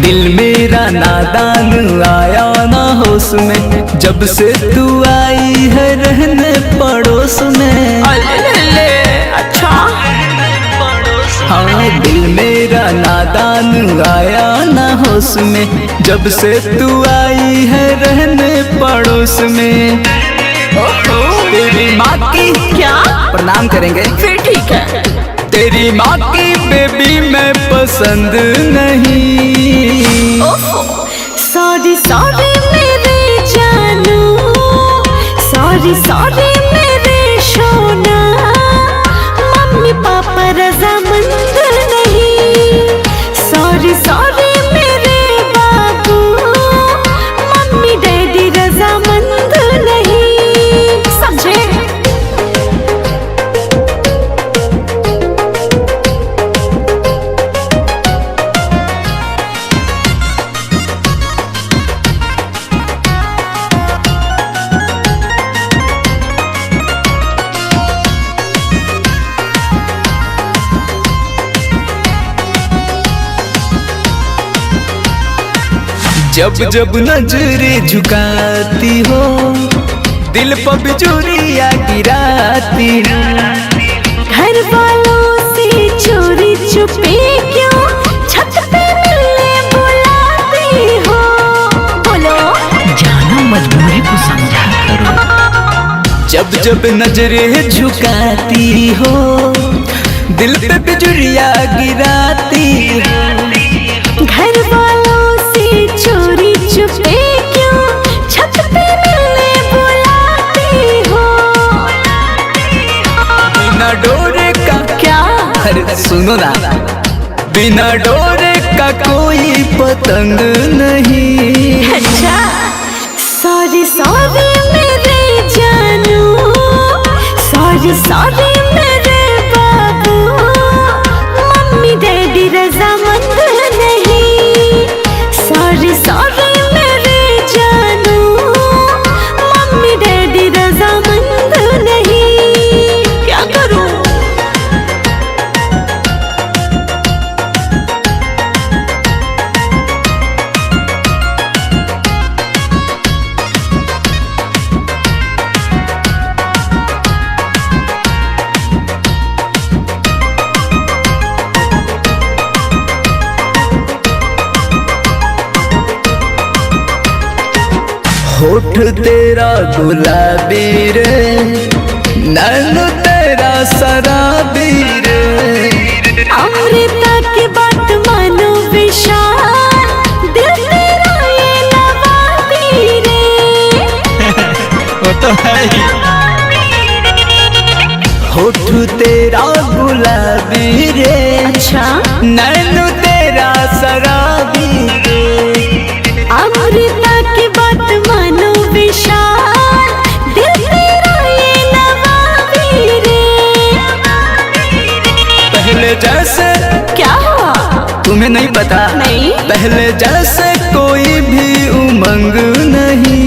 दिल मेरा नादान आया ना होश में, जब से तू आई है रहने पड़ोस में। अच्छा हाँ दिल मेरा नादान आया ना होश में, जब से तू आई है रहने पड़ोस में। तेरी माँ की क्या प्रणाम करेंगे, फिर ठीक है। तेरी माँ की बेबी मैं पसंद नहीं। सॉरी सॉरी मेरे जानू, सॉरी सॉरी मेरे सोना, मम्मी पापा रजामंद नहीं। सॉरी सॉरी मेरे बाबू, मम्मी डैडी रजामंद नहीं। समझे? जब जब नजरें झुकाती हो, दिल पर बिजुरिया गिराती हो। घर वालों से चोरी छुपे क्यों छत पे मिलने बुलाती हो? बोलो जानो मजबूरी को समझा करो। जब जब नजरें झुकाती हो, दिल पे बिजुरिया गिराती हो। घर वालों से चोरी छुपे क्यों छत पे मिलने बुलाती हो? बिना डोरे का क्या? अरे सुनो ना, बिना डोरे का कोई पतंग नहीं। अच्छा सॉरी सॉरी मेरे जानू, सॉरी सॉरी मेरे बाबू, मम्मी डैडी रजामंद नहीं। सॉरी सॉरी मेरे जानू, मम्मी डैडी रजामंद नहीं। क्या करूं? होठ तेरा गुलाबी रे, नैन तेरा शराबी रे। अमृता की बात मानो विशाल, दिल तेरा ये नवाबी रे। वो तो है ही। होठ तेरा गुलाबी रे, अच्छा नैन तेरा शराबी रे। अमृता की बात मानो विशाल, दिल तेरा ये नवाबी रे। पहले जैसे क्या हुआ? तुम्हें नहीं पता? नहीं। पहले जैसे कोई भी उमंग नहीं।